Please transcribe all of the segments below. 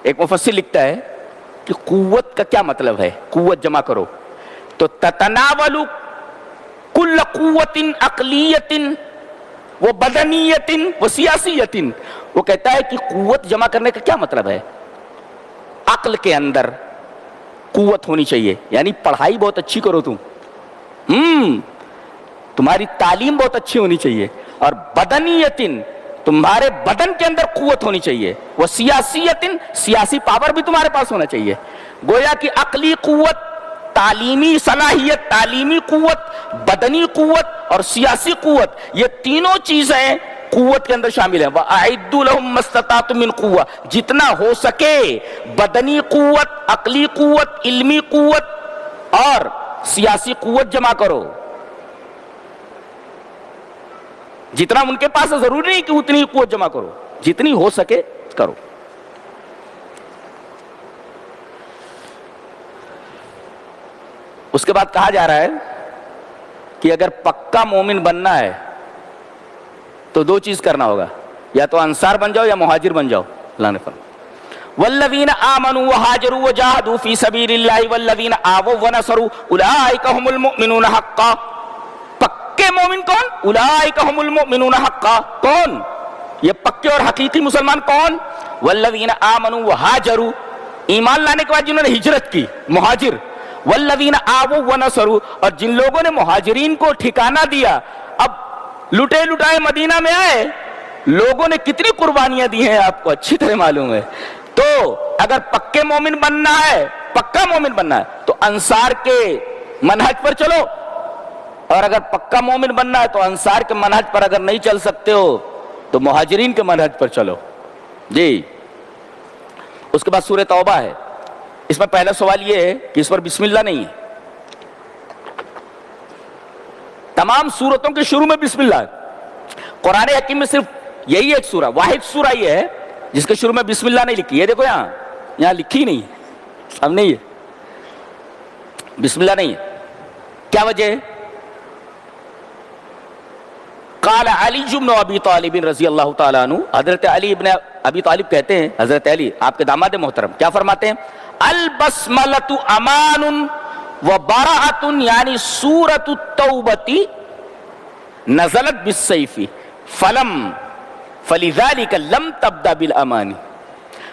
ایک مفسر لکھتا ہے کہ قوت کا کیا مطلب ہے، قوت جمع کرو تو تتناول کل قوت عقلیت و بدنیت و سیاسیت. وہ کہتا ہے کہ قوت جمع کرنے کا کیا مطلب ہے، عقل کے اندر قوت ہونی چاہیے، یعنی پڑھائی بہت اچھی کرو تمہاری تعلیم بہت اچھی ہونی چاہیے، اور بدنیت تمہارے بدن کے اندر قوت ہونی چاہیے، وہ سیاسیت سیاسی پاور بھی تمہارے پاس ہونا چاہیے. گویا کہ عقلی قوت، تعلیمی صلاحیت، تعلیمی قوت، بدنی قوت اور سیاسی قوت، یہ تینوں چیزیں قوت کے اندر شامل ہیں. وَأَعِدُّوا لَهُم مَّا اسْتَطَعْتُم مِّن قُوَّةٍ، جتنا ہو سکے بدنی قوت، عقلی قوت، علمی قوت اور سیاسی قوت جمع کرو. جتنا ان کے پاس ضروری نہیں کہ اتنی قوت جمع کرو، جتنی ہو سکے کرو. اس کے بعد کہا جا رہا ہے کہ اگر پکا مومن بننا ہے تو دو چیز کرنا ہوگا، یا تو انصار بن جاؤ یا مہاجر بن جاؤ. اللہ نے فرمایا والذین آمنوا وہاجروا وجاہدوا فی سبیل اللہ والذین آووا ونصروا اولئک هم المؤمنون حقا. پکے مومن کون؟ اولئک هم المؤمنون حقا. کون یہ پکے اور حقیقی مسلمان؟ کون؟ والذین آمنوا وہاجروا، ایمان لانے کے بعد جنہوں نے ہجرت کی، مہاجر. والذین آووا ونصروا، اور جن لوگوں نے مہاجرین کو ٹھکانہ دیا. اب لٹے لٹائے مدینہ میں آئے، لوگوں نے کتنی قربانیاں دی ہیں آپ کو اچھی طرح معلوم ہے. تو اگر پکے مومن بننا ہے، پکا مومن بننا ہے تو انصار کے منہج پر چلو، اور اگر پکا مومن بننا ہے تو انصار کے منہج پر اگر نہیں چل سکتے ہو تو مہاجرین کے منہج پر چلو. جی اس کے بعد سورہ توبہ ہے. اس میں پہلا سوال یہ ہے کہ اس پر بسم اللہ نہیں ہے. تمام سورتوں کے شروع میں بسم اللہ ہے. قرآن حکیم میں صرف یہی ایک سورہ، واحد سورہ یہ ہے جس کے شروع میں بسم اللہ نہیں لکھی. یہ دیکھو یہاں لکھی نہیں، اب نہیں ہے، بسم اللہ نہیں ہے. کیا وجہ ہے؟ قال علی بن ابی طالب رضی اللہ تعالیٰ عنہ، حضرت علی ابن ابی طالب کہتے ہیں، حضرت علی آپ کے داماد محترم کیا فرماتے ہیں؟ البسملۃ امان وبراءۃ، یعنی سورۃ التوبۃ نزلت بالسیف فلذلک لم تبدأ بالامان.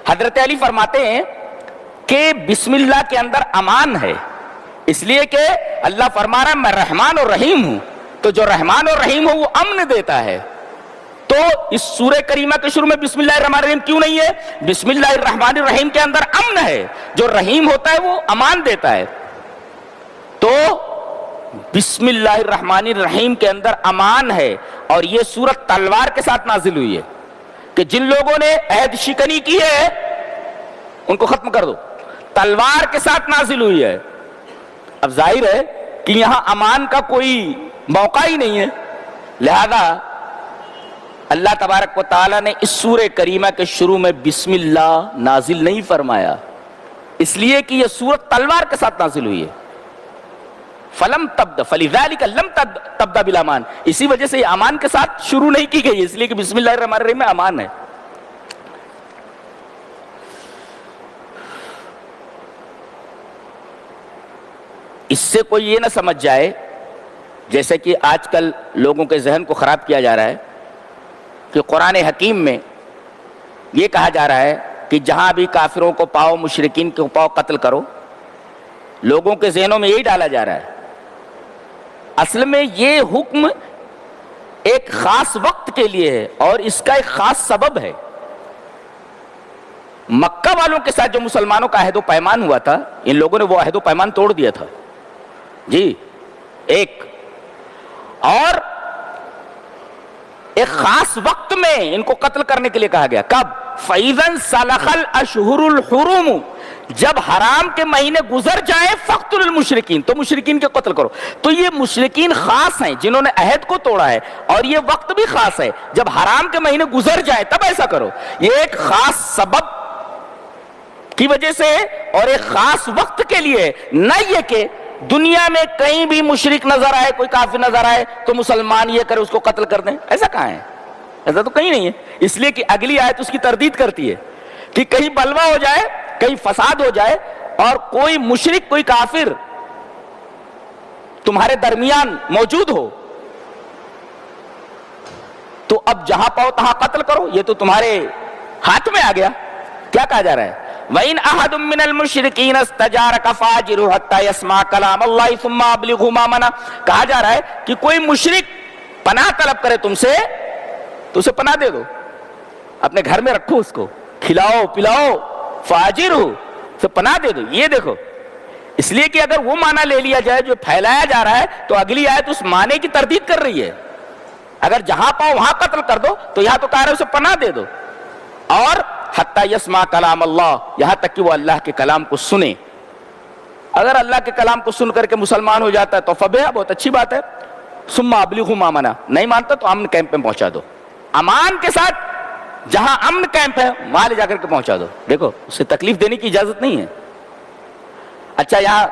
حضرت علی فرماتے ہیں کہ بسم اللہ کے اندر امان ہے، اس لیے کہ اللہ فرما رہا ہے میں رحمان اور رحیم ہوں، تو جو رحمان اور رحیم ہو وہ امن دیتا ہے. تو اس سورہ کریمہ کے شروع میں بسم اللہ الرحمن الرحیم کیوں نہیں ہے؟ بسم اللہ الرحمن الرحیم کے اندر امن ہے، جو رحیم ہوتا ہے وہ امان دیتا ہے. تو بسم اللہ الرحمن الرحیم کے اندر امان ہے. اور یہ سورت تلوار کے ساتھ نازل ہوئی ہے کہ جن لوگوں نے عہد شکنی کی ہے ان کو ختم کر دو، تلوار کے ساتھ نازل ہوئی ہے. اب ظاہر ہے کہ یہاں امان کا کوئی موقع ہی نہیں ہے، لہذا اللہ تبارک و تعالیٰ نے اس سورہ کریمہ کے شروع میں بسم اللہ نازل نہیں فرمایا، اس لیے کہ یہ سورت تلوار کے ساتھ نازل ہوئی ہے. فلم تبدا فلذلک لم تبدا بالامان، اسی وجہ سے یہ امان کے ساتھ شروع نہیں کی گئی، اس لیے کہ بسم اللہ الرحمن الرحیم میں امان ہے. اس سے کوئی یہ نہ سمجھ جائے جیسے کہ آج کل لوگوں کے ذہن کو خراب کیا جا رہا ہے کہ قرآن حکیم میں یہ کہا جا رہا ہے کہ جہاں بھی کافروں کو پاؤ، مشرکین کو پاؤ قتل کرو. لوگوں کے ذہنوں میں یہی ڈالا جا رہا ہے. اصل میں یہ حکم ایک خاص وقت کے لیے ہے اور اس کا ایک خاص سبب ہے. مکہ والوں کے ساتھ جو مسلمانوں کا عہد و پیمان ہوا تھا، ان لوگوں نے وہ عہد و پیمان توڑ دیا تھا. جی ایک اور ایک خاص وقت میں ان کو قتل کرنے کے لیے کہا گیا. کب؟ فَإِذَا انْسَلَخَ الْأَشْهُرُ الْحُرُمُ، جب حرام کے مہینے گزر جائیں فَاقْتُلُوا الْمُشْرِكِينَ، تو مشرکین کے قتل کرو. تو یہ مشرکین خاص ہیں جنہوں نے عہد کو توڑا ہے، اور یہ وقت بھی خاص ہے، جب حرام کے مہینے گزر جائیں تب ایسا کرو. یہ ایک خاص سبب کی وجہ سے اور ایک خاص وقت کے لیے، نہ یہ کہ دنیا میں کہیں بھی مشرک نظر آئے، کوئی کافر نظر آئے تو مسلمان یہ کرے اس کو قتل کر دیں. ایسا کہاں ہے؟ ایسا تو کہیں نہیں ہے. اس لیے کہ اگلی آیت اس کی تردید کرتی ہے کہ کہیں بلوا ہو جائے، کہیں فساد ہو جائے اور کوئی مشرک، کوئی کافر تمہارے درمیان موجود ہو تو اب جہاں پاؤ تہاں قتل کرو، یہ تو تمہارے ہاتھ میں آ گیا۔ کیا کہا جا رہا ہے؟ وَإِنْ أَحَدٌ مِّنَ الْمُشْرِكِينَ اسْتَجَارَكَ فَأَجِرْهُ حَتَّى يَسْمَعَ كَلَامَ اللَّهِ ثُمَّ أَبْلِغْهُ مَأْمَنَهُ۔ کہا جا رہا ہے کہ کوئی مشرک پناہ طلب کرے تم سے تو اسے پناہ دے دو، اپنے گھر میں رکھو، اس کو کھلاؤ پلاؤ، فَأَجِرْهُ، اسے پناہ دے دو۔ یہ دیکھو، اس لیے کہ اگر وہ معنی لے لیا جائے جو پھیلایا جا رہا ہے تو اگلی آیت اس معنی کی تردید کر رہی ہے۔ اگر جہاں پاؤ وہاں قتل کر دو تو یہاں تو کہہ رہے اسے پناہ دے دو، اور حتی یسمع کلام اللہ، یہاں تک کہ وہ اللہ کے کلام کو سنے۔ اگر اللہ کے کلام کو سن کر کے مسلمان ہو جاتا ہے تو فبہ، بہت اچھی بات ہے۔ ثم ابلغوا ما منا، نہیں مانتا تو امن کیمپ میں پہنچا دو، امان کے ساتھ جہاں امن کیمپ ہے وہاں لے جا کر کے پہنچا دو۔ دیکھو، اسے تکلیف دینے کی اجازت نہیں ہے۔ اچھا، یہاں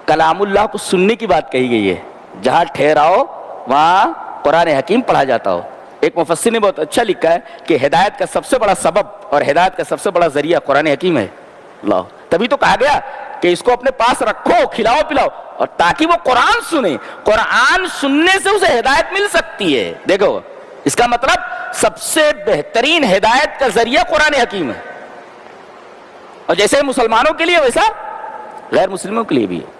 کلام اللہ کو سننے کی بات کہی گئی ہے، جہاں ٹھہراؤ وہاں قرآن حکیم پڑھا جاتا ہو۔ ایک مفسر نے بہت اچھا لکھا ہے کہ ہدایت کا سب سے بڑا سبب اور ہدایت کا سب سے بڑا ذریعہ قرآن حکیم ہے۔ اللہ، تبھی تو کہا گیا کہ اس کو اپنے پاس رکھو، کھلاؤ پلاؤ، اور تاکہ وہ قرآن سنے۔ قرآن سننے سے اسے ہدایت مل سکتی ہے۔ دیکھو، اس کا مطلب سب سے بہترین ہدایت کا ذریعہ قرآن حکیم ہے، اور جیسے مسلمانوں کے لیے ویسا غیر مسلموں کے لیے بھی ہے۔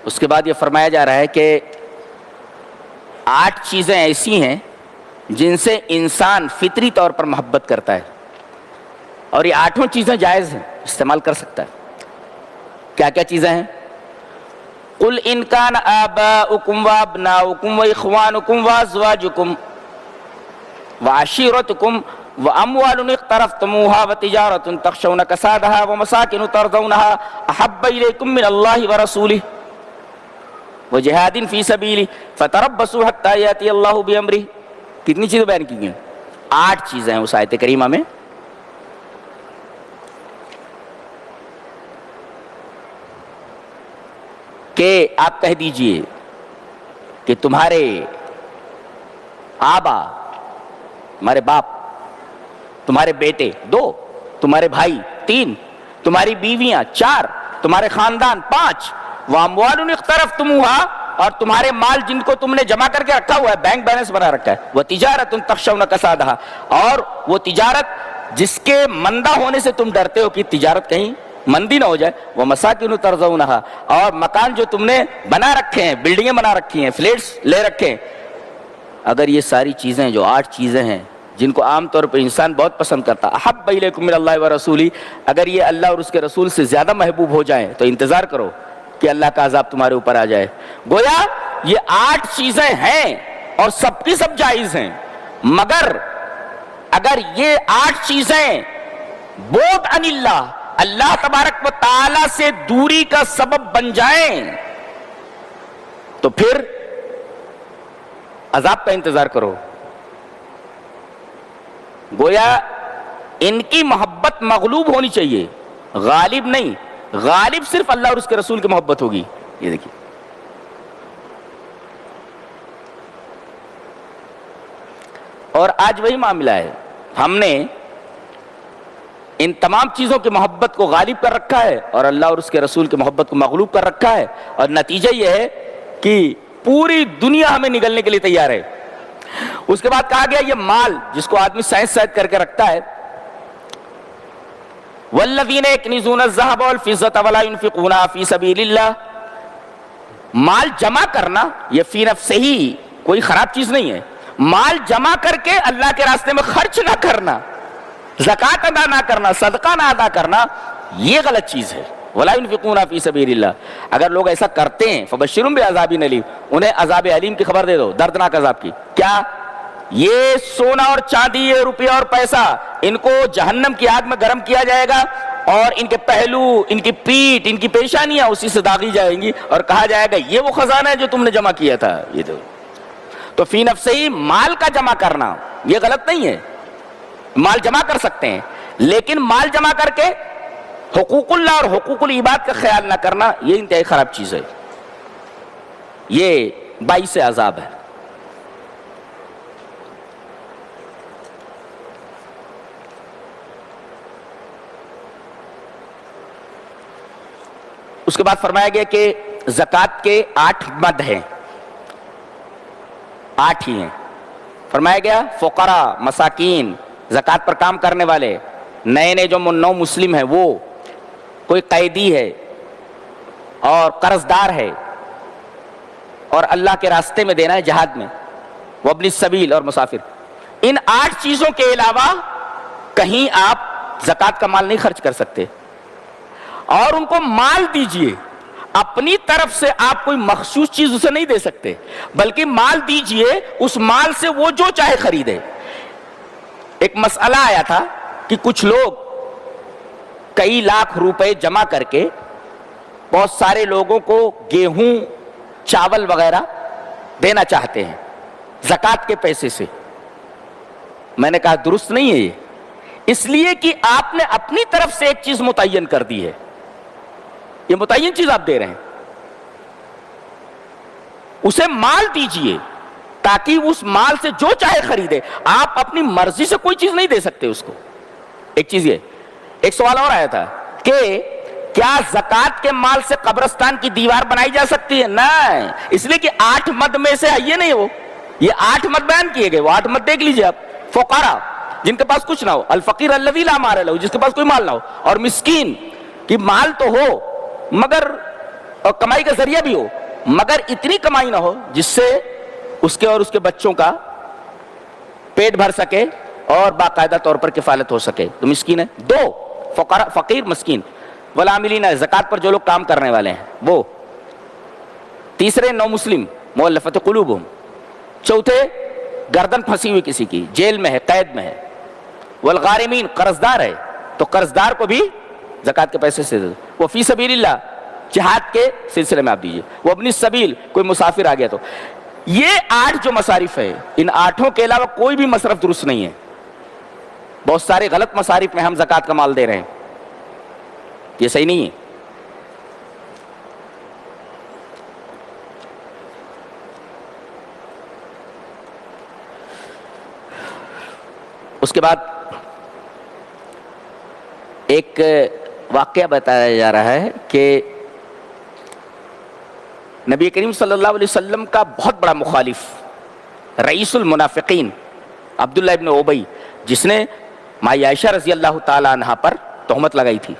اس کے بعد یہ فرمایا جا رہا ہے کہ 8 چیزیں ایسی ہیں جن سے انسان فطری طور پر محبت کرتا ہے، اور یہ 8 چیزیں جائز ہیں، استعمال کر سکتا ہے۔ کیا کیا چیزیں ہیں؟ قُلْ إِنْ كَانَ آبَاؤُكُمْ وَأَبْنَاؤُكُمْ وَإِخْوَانُكُمْ وَأَزْوَاجُكُمْ وَعَشِيرَتُكُمْ وَأَمْوَالٌ اقْتَرَفْتُمُوهَا وَتِجَارَةٌ تَخْشَوْنَ كَسَادَهَا وَمَسَاكِنُ تَرْضَوْنَهَا أَحَبَّ إِلَيْكُم مِّنَ اللَّهِ وَرَسُولِهِ وَجِهَادٍ فِي سَبِيلِهِ فَتَرَبَّصُوا حَتَّى يَأْتِيَ اللَّهُ بِأَمْرِهِ۔ کتنی چیزیں بیان کی گئی ہیں؟ 8 چیزیں ہیں اس آیت کریمہ میں۔ کہ آپ کہہ دیجئے کہ تمہارے آبا، تمہارے باپ، تمہارے بیٹے 2، تمہارے بھائی 3، تمہاری بیویاں 4، تمہارے خاندان 5، وَأَمْوَالٌ اقْتَرَفْتُمُوهَا، اور تمہارے مال جن کو تم نے جمع کر کے رکھا ہوا ہے، بینک بیلنس بنا رکھا ہے، وَتِجَارَةٌ تَخْشَوْنَ كَسَادَهَا، اور وہ تجارت جس کے مندہ ہونے سے تم ڈرتے ہو کہ تجارت کہیں مندی نہ ہو جائے، وَمَسَاكِنُ تَرْضَوْنَهَا، اور مکان جو تم نے بنا رکھے ہیں، بلڈنگیں بنا رکھی ہیں، فلیٹس لے رکھے ہیں۔ اگر یہ ساری چیزیں جو 8 چیزیں ہیں جن کو عام طور پہ انسان بہت پسند کرتا، احب الیکم من اللہ ورسولہ، اگر یہ اللہ اور اس کے رسول سے زیادہ محبوب ہو جائیں تو انتظار کرو کہ اللہ کا عذاب تمہارے اوپر آ جائے۔ گویا یہ 8 چیزیں ہیں اور سب کی سب جائز ہیں، مگر اگر یہ 8 چیزیں بعد عن اللہ، اللہ تبارک و تعالی سے دوری کا سبب بن جائیں تو پھر عذاب کا انتظار کرو۔ گویا ان کی محبت مغلوب ہونی چاہیے، غالب نہیں۔ غالب صرف اللہ اور اس کے رسول کی محبت ہوگی۔ یہ دیکھیے، اور آج وہی معاملہ ہے، ہم نے ان تمام چیزوں کی محبت کو غالب کر رکھا ہے اور اللہ اور اس کے رسول کی محبت کو مغلوب کر رکھا ہے، اور نتیجہ یہ ہے کہ پوری دنیا ہمیں نگلنے کے لیے تیار ہے۔ اس کے بعد کہا گیا یہ مال جس کو آدمی سائنس سائد کر کے رکھتا ہے، والذین یکنزون الذھب والفضة ولا ينفقونها فی سبیل اللہ، مال جمع کرنا یہ فی نفسہ ہی کوئی خراب چیز نہیں ہے، مال جمع کر کے اللہ کے راستے میں خرچ نہ کرنا، زکوٰۃ ادا نہ کرنا، صدقہ نہ ادا کرنا، یہ غلط چیز ہے۔ ولا ينفقونها فی سبیل اللہ، اگر لوگ ایسا کرتے ہیں فبشرهم بعذاب علیم، انہیں عذاب علیم کی خبر دے دو، دردناک عذاب کی۔ کیا؟ یہ سونا اور چاندی، یہ روپیہ اور پیسہ، ان کو جہنم کی آگ میں گرم کیا جائے گا، اور ان کے پہلو، ان کی پیٹھ، ان کی پیشانیاں اسی سے داغی جائیں گی، اور کہا جائے گا یہ وہ خزانہ ہے جو تم نے جمع کیا تھا۔ یہ تو تو فی نفسہی مال کا جمع کرنا یہ غلط نہیں ہے، مال جمع کر سکتے ہیں، لیکن مال جمع کر کے حقوق اللہ اور حقوق العباد کا خیال نہ کرنا یہ انتہائی خراب چیز ہے، یہ باعث عذاب ہے۔ اس کے بعد فرمایا گیا کہ زکوٰۃ کے 8 مد ہیں، 8 ہی ہیں۔ فرمایا گیا فقراء، مساکین، زکوٰۃ پر کام کرنے والے، نئے جو نو مسلم ہیں، وہ کوئی قیدی ہے اور قرض دار ہے اور اللہ کے راستے میں دینا ہے جہاد میں، وابن السبیل اور مسافر، ان 8 چیزوں کے علاوہ کہیں آپ زکوٰۃ کا مال نہیں خرچ کر سکتے، اور ان کو مال دیجئے، اپنی طرف سے آپ کوئی مخصوص چیز اسے نہیں دے سکتے، بلکہ مال دیجئے، اس مال سے وہ جو چاہے خریدے۔ ایک مسئلہ آیا تھا کہ کچھ لوگ کئی لاکھ روپے جمع کر کے بہت سارے لوگوں کو گیہوں، چاول وغیرہ دینا چاہتے ہیں زکوٰۃ کے پیسے سے۔ میں نے کہا درست نہیں ہے یہ، اس لیے کہ آپ نے اپنی طرف سے ایک چیز متعین کر دی ہے، یہ متعین چیز آپ دے رہے ہیں، اسے مال دیجئے تاکہ اس مال سے جو چاہے خریدے، آپ اپنی مرضی سے کوئی چیز نہیں دے سکتے اس کو۔ ایک چیز یہ، ایک سوال اور آیا تھا کہ کیا زکوٰۃ کے مال سے قبرستان کی دیوار بنائی جا سکتی ہے؟ نہیں، اس لیے کہ 8 مد میں سے یہ نہیں، وہ یہ 8 مد بیان کیے گئے، وہ 8 مد دیکھ لیجئے آپ۔ فقراء، جن کے پاس کچھ نہ ہو، الفقیر الذی لا مال لہ، جس کے پاس کوئی مال نہ ہو، اور مسکین کہ مال تو ہو مگر اور کمائی کا ذریعہ بھی ہو، مگر اتنی کمائی نہ ہو جس سے اس کے اور اس کے بچوں کا پیٹ بھر سکے اور باقاعدہ طور پر کفالت ہو سکے، تو مسکین ہے۔ 2 فقراء، فقیر مسکین، والعاملین، زکوٰۃ پر جو لوگ کام کرنے والے ہیں وہ۔ تیسرے نو مسلم، مؤلفۃ قلوبہم۔ چوتھے گردن پھنسی ہوئی کسی کی، جیل میں ہے، قید میں ہے۔ والغارمین، قرض دار ہے تو قرض دار کو بھی زکوٰۃ کے پیسے سے دے دو۔ وہ فی سبیل اللہ، جہاد کے سلسلے میں آپ دیجیے۔ وہ ابن السبیل، کوئی مسافر آ گیا تو۔ یہ 8 جو مصارف ہے، ان 8 کے علاوہ کوئی بھی مصرف درست نہیں ہے۔ بہت سارے غلط مصارف میں ہم زکوٰۃ کا مال دے رہے ہیں، یہ صحیح نہیں ہے۔ اس کے بعد ایک واقعہ بتایا جا رہا ہے کہ نبی کریم صلی اللہ علیہ وسلم کا بہت بڑا مخالف، رئیس المنافقین عبداللہ ابن ابی، جس نے مائی عائشہ رضی اللہ تعالی عنہ پر تہمت لگائی تھی،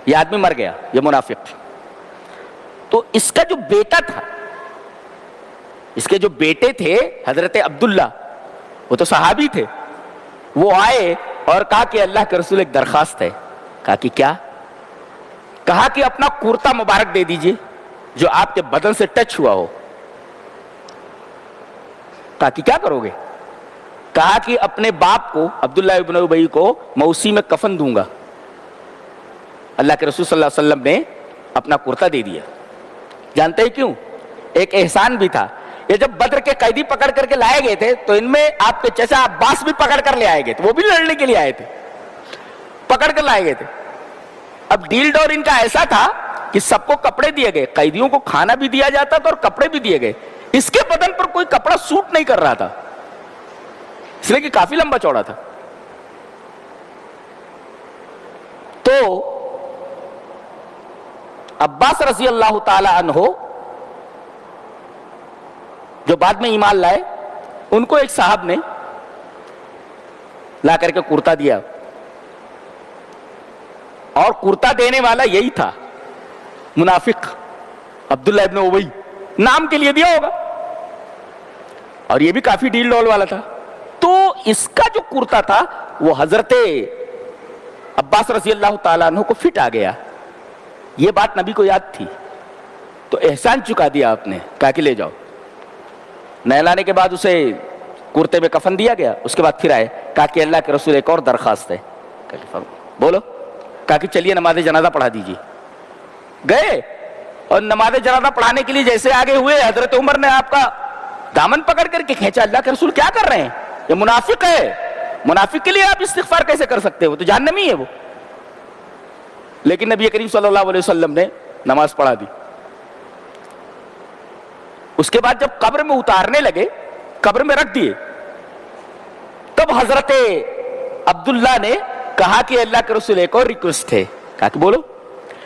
یہ آدمی مر گیا، یہ منافق۔ تو اس کا جو بیٹا تھا، اس کے جو بیٹے تھے حضرت عبداللہ، وہ تو صحابی تھے، وہ آئے اور کہا کہ اللہ کے رسول ایک درخواست ہے۔ کہا کہ کیا؟ کہا کہ اپنا کرتا مبارک دے دیجئے جو آپ کے بدن سے ٹچ ہوا ہو۔ کہا کہ کیا کرو گے؟ کہا کہ اپنے باپ کو، عبداللہ ابن ابی کو، میں اسی میں کفن دوں گا۔ اللہ کے رسول صلی اللہ علیہ وسلم نے اپنا کرتا دے دیا۔ جانتے ہیں کیوں؟ ایک احسان بھی تھا۔ یہ جب بدر کے قیدی پکڑ کر کے لائے گئے تھے تو ان میں آپ کے چچا عباس بھی پکڑ کر لے آئے گئے تھے، وہ بھی لڑنے کے لیے آئے تھے، پکڑ کر لائے گئے تھے۔ اب ڈیل ڈور ان کا ایسا تھا کہ سب کو کپڑے دیے گئے، قیدیوں کو کھانا بھی دیا جاتا تھا اور کپڑے بھی دیے گئے۔ اس کے بدن پر کوئی کپڑا سوٹ نہیں کر رہا تھا، اس لیے کہ کافی لمبا چوڑا تھا۔ تو عباس رضی اللہ تعالی عنہ جو بعد میں ایمان لائے، ان کو ایک صاحب نے لا کر کے کرتا دیا، اور کرتا دینے والا یہی تھا منافق عبداللہ ابن ابی، نام کے لیے دیا ہوگا، اور یہ بھی کافی ڈیل ڈول والا تھا۔ تو اس کا جو کرتا تھا وہ حضرت عباس رضی اللہ تعالیٰ عنہ کو فٹ آ گیا۔ یہ بات نبی کو یاد تھی، تو احسان چکا دیا آپ نے، کہا کہ لے جاؤ۔ نہلانے کے بعد اسے کرتے میں کفن دیا گیا، اس کے بعد پھر آئے، کہا کہ اللہ کے رسول ایک اور درخواست ہے۔ کہا کہ بولو۔ کہا کہ چلیے نماز جنازہ پڑھا دیجیے۔ گئے اور نماز جنازہ پڑھانے کے لیے جیسے آگے ہوئے، حضرت عمر نے آپ کا دامن پکڑ کر کے کھینچا، اللہ کے رسول کیا کر رہے ہیں، یہ منافق ہے، منافق کے لیے آپ استغفار کیسے کر سکتے ہو، تو جہنمی ہے وہ۔ لیکن نبی کریم صلی اللہ علیہ وسلم نے نماز پڑھا دی۔ اس کے بعد جب قبر میں اتارنے لگے، قبر میں رکھ دیے، تب حضرت عبداللہ نے کہا کہ اللہ کے رسول ایک اور ریکویسٹ ہے۔ کہا کہ بولو۔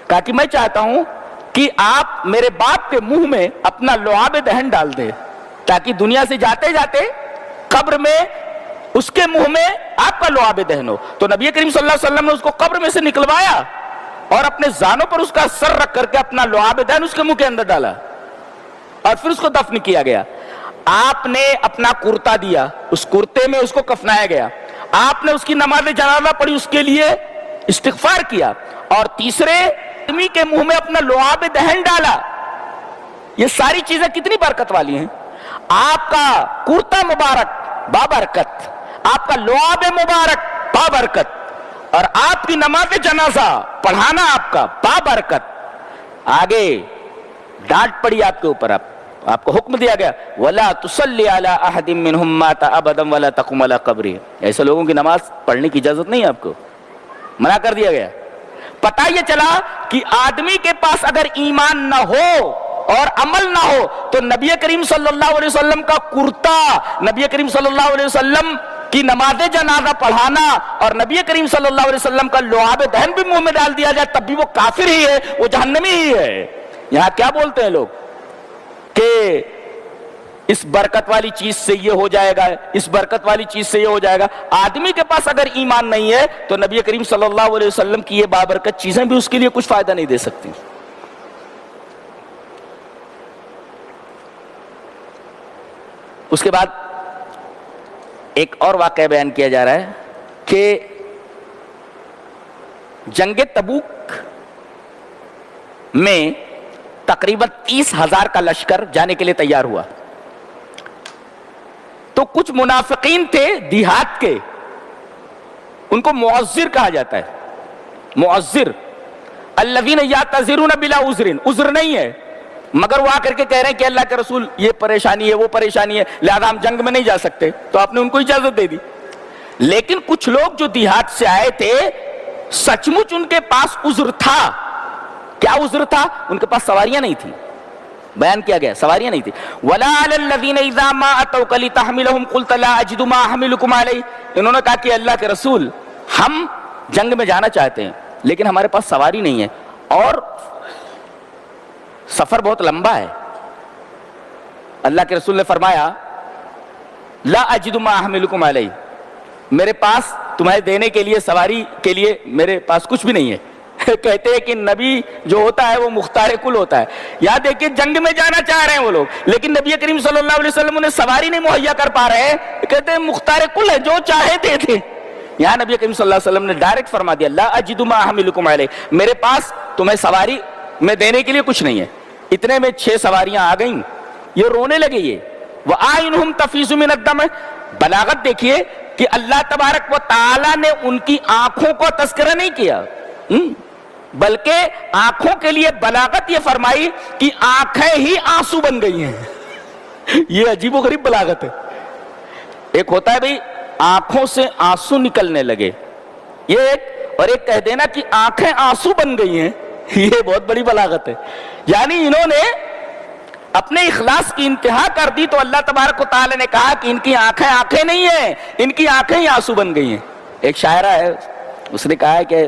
کہا کہ میں چاہتا ہوں کہ آپ میرے باپ کے منہ میں اپنا لعاب دہن ڈال دیں، تاکہ دنیا سے جاتے جاتے قبر میں اس کے منہ میں آپ کا لعاب دہن ہو۔ تو نبی کریم صلی اللہ علیہ وسلم نے اس کو قبر میں سے نکلوایا اور اپنے زانوں پر اس کا سر رکھ کر کے اپنا لعاب دہن اس کے منہ کے اندر ڈالا اور پھر اس کو دفن کیا گیا۔ آپ نے اپنا کرتا دیا، اس کرتے میں اس کو کفنایا گیا، آپ نے اس کی نماز جنازہ پڑھی، اس کے لیے استغفار کیا، اور تیسرے آدمی کے منہ میں اپنا لعاب دہن ڈالا۔ یہ ساری چیزیں کتنی برکت والی ہیں۔ آپ کا کرتا مبارک بابرکت، آپ کا لعاب مبارک بابرکت، اور آپ کی نماز جنازہ پڑھانا آپ کا بابرکت۔ آگے ڈانٹ پڑی آپ کے اوپر، آپ کو حکم دیا گیا وَلَا تُصَلِّ عَلَىٰ أَحَدٍ مِّنْهُمْ مَاتَ أَبَدًا وَلَا تَقُمْ عَلَىٰ قَبْرِهِ۔ ایسے لوگوں کی نماز پڑھنے کی اجازت نہیں ہے، آپ کو منع کر دیا گیا۔ پتہ یہ چلا کہ آدمی کے پاس اگر ایمان نہ ہو اور عمل نہ ہو تو نبی کریم صلی اللہ علیہ وسلم کا کرتا، نبی کریم صلی اللہ علیہ وسلم کی نماز جنازہ پڑھانا اور نبی کریم صلی اللہ علیہ وسلم کا لعاب دہن بھی منہ میں ڈال دیا جائے، تب بھی وہ کافر ہی ہے، وہ جہنمی ہی ہے۔ یہاں کیا بولتے ہیں لوگ کہ اس برکت والی چیز سے یہ ہو جائے گا، اس برکت والی چیز سے یہ ہو جائے گا۔ آدمی کے پاس اگر ایمان نہیں ہے تو نبی کریم صلی اللہ علیہ وسلم کی یہ بابرکت چیزیں بھی اس کے لیے کچھ فائدہ نہیں دے سکتی۔ اس کے بعد ایک اور واقعہ بیان کیا جا رہا ہے کہ جنگ تبوک میں تقریباً 30,000 کا لشکر جانے کے لیے تیار ہوا، تو کچھ منافقین تھے دیہات کے، ان کو معذر کہا جاتا ہے، معذر، الذین یعتذرون بلا عذر، عذر نہیں ہے مگر وہ آ کر کے کہہ رہے ہیں کہ اللہ کے رسول یہ پریشانی ہے، وہ پریشانی ہے، لہذا ہم جنگ میں نہیں جا سکتے، تو آپ نے ان کو اجازت دے دی۔ لیکن کچھ لوگ جو دیہات سے آئے تھے، سچ مچ ان کے پاس عذر تھا۔ کیا عذر تھا؟ ان کے پاس سواریاں نہیں تھی، بیان کیا گیا سواریاں نہیں تھی۔ وَلَا عَلَى الَّذِينَ إِذَا مَا أَتَوْكَ لِتَحْمِلَهُمْ قُلْتَ لَا أَجِدُ مَا أَحْمِلُكُمْ عَلَيْهِ۔ انہوں نے کہا کہ اللہ کے رسول ہم جنگ میں جانا چاہتے ہیں لیکن ہمارے پاس سواری نہیں ہے اور سفر بہت لمبا ہے۔ اللہ کے رسول نے فرمایا لا اجد ما احملکم علیہ، میرے پاس تمہیں دینے کے لیے، سواری کے لیے میرے پاس کچھ بھی نہیں ہے۔ کہتے ہیں کہ نبی جو ہوتا ہے وہ مختار کل ہوتا ہے۔ یہاں دیکھیں جنگ میں جانا چاہ رہے ہیں وہ لوگ، لیکن نبی کریم صلی اللہ علیہ وسلم انہیں سواری نہیں مہیا کر پا رہے ہیں، کہتے ہیں مختار کل ہے، جو چاہے دے دے۔ یہاں نبی کریم صلی اللہ علیہ وسلم نے ڈائریکٹ فرما دیا لا اجد ما احملکم علیہ، میرے پاس تمہیں سواری میں دینے کے لیے کچھ نہیں ہے۔ اتنے میں 6 سواریاں آ گئیں، یہ رونے لگے، یہ وَآئِنُهُمْ تَفِيضُ مِنَ الدَّمِ۔ بلاغت دیکھیے کہ اللہ تبارک و تعالی نے ان کی آنکھوں کو تذکرہ نہیں کیا، بلکہ آنکھوں کے لیے بلاغت یہ فرمائی کہ آنکھیں ہی آنسو بن گئی ہیں۔ یہ عجیب و غریب بلاغت ہے۔ ایک ہوتا ہے بھئی آنکھوں سے آنسو نکلنے لگے، یہ ایک، اور ایک کہہ دینا کہ آنکھیں آنسو بن گئی ہیں، یہ بہت بڑی بلاغت ہے۔ یعنی انہوں نے اپنے اخلاص کی انتہا کر دی تو اللہ تبارک و تعالی نے کہا کہ ان کی آنکھیں آنکھیں نہیں ہیں، ان کی آنکھیں ہی آنسو بن گئی ہیں۔ ایک شاعرہ ہے، اس نے کہا ہے کہ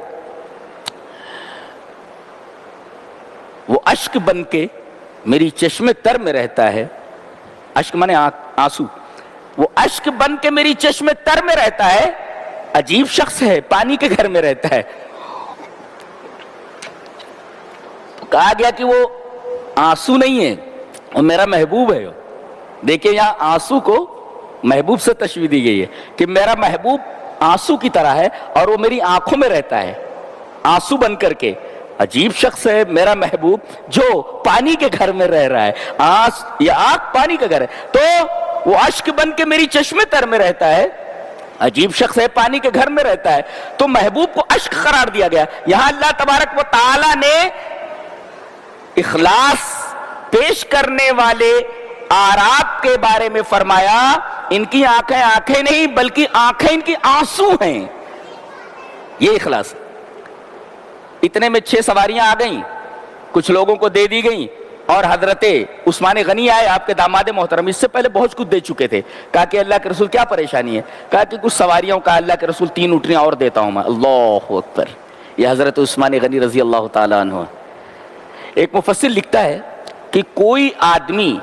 وہ اشک بن کے میری چشم تر میں رہتا ہے، اشک مانے آنسو، وہ اشک بن کے میری چشم تر میں رہتا ہے، عجیب شخص ہے پانی کے گھر میں رہتا ہے۔ کہا گیا کہ وہ آنسو نہیں ہے، وہ میرا محبوب ہے۔ دیکھیں یہاں آنسو کو محبوب سے تشبیہ دی گئی ہے کہ میرا محبوب آنسو کی طرح ہے اور وہ میری آنکھوں میں رہتا ہے آنسو بن کر کے۔ عجیب شخص ہے میرا محبوب جو پانی کے گھر میں رہ رہا ہے، یہ آنکھ پانی کا گھر ہے، تو وہ اشک بن کے میری چشم تر میں رہتا ہے، عجیب شخص ہے پانی کے گھر میں رہتا ہے، تو محبوب کو اشک قرار دیا گیا۔ یہاں اللہ تبارک و تعالی نے اخلاص پیش کرنے والے آراب کے بارے میں فرمایا ان کی آنکھیں آنکھیں نہیں بلکہ آنکھیں ان کی آنسو ہیں. یہ اخلاص. اتنے میں 6 سواریاں آ گئیں, کچھ لوگوں کو دے دی گئیں, اور حضرت عثمان غنی آئے, آپ کے داماد محترم, اس سے پہلے بہت کچھ دے چکے تھے. کہا کہ اللہ کے رسول کیا پریشانی ہے؟ کہا کہ کچھ سواریوں کا اللہ کے رسول 3 اونٹنیاں اور دیتا ہوں میں. اللہ اکبر. یہ حضرت عثمان غنی رضی اللہ تعالیٰ عنہ. ایک مفسر لکھتا ہے کہ کوئی آدمی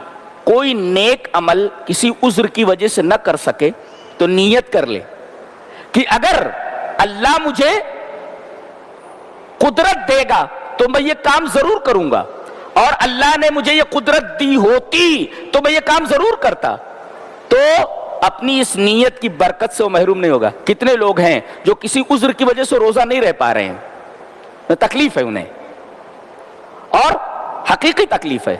کوئی نیک عمل کسی عذر کی وجہ سے نہ کر سکے تو نیت کر لے کہ اگر اللہ مجھے قدرت دے گا تو میں یہ کام ضرور کروں گا, اور اللہ نے مجھے یہ قدرت دی ہوتی تو میں یہ کام ضرور کرتا. تو اپنی اس نیت کی برکت سے وہ محروم نہیں ہوگا. کتنے لوگ ہیں جو کسی عذر کی وجہ سے روزہ نہیں رہ پا رہے ہیں, تکلیف ہے انہیں, اور حقیقی تکلیف ہے,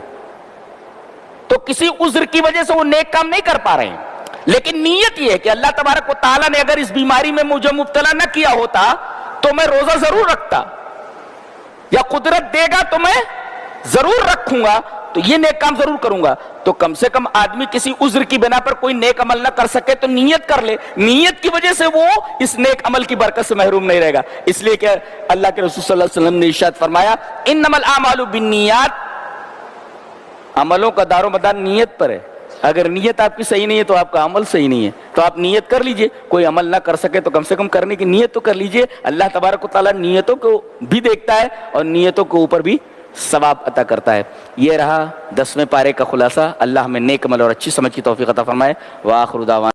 تو کسی عذر کی وجہ سے وہ نیک کام نہیں کر پا رہے ہیں, لیکن نیت یہ ہے کہ اللہ تبارک و تعالیٰ نے اگر اس بیماری میں مجھے مبتلا نہ کیا ہوتا تو میں روزہ ضرور رکھتا, یا قدرت دے گا تو میں ضرور رکھوں گا, تو یہ نیک کام ضرور کروں گا. تو کم سے کم آدمی کسی عذر کی بنا پر کوئی نیک عمل نہ کر سکے تو نیت کر لے, نیت کی وجہ سے وہ اس نیک عمل کی برکت سے محروم نہیں رہے گا. اس لیے کہ اللہ کے رسول صلی اللہ علیہ وسلم نے ارشاد فرمایا انما الاعمال بالنیات, عملوں کا دار و مدار نیت پر ہے. اگر نیت آپ کی صحیح نہیں ہے تو آپ کا عمل صحیح نہیں ہے. تو آپ نیت کر لیجئے, کوئی عمل نہ کر سکے تو کم سے کم کرنے کی نیت تو کر لیجئے. اللہ تبارک و تعالیٰ نیتوں کو بھی دیکھتا ہے اور نیتوں کے اوپر بھی ثواب عطا کرتا ہے. یہ رہا 10ویں پارے کا خلاصہ. اللہ ہمیں نیک عمل اور اچھی سمجھ کی توفیق عطا فرمائے. وآخر دعوانا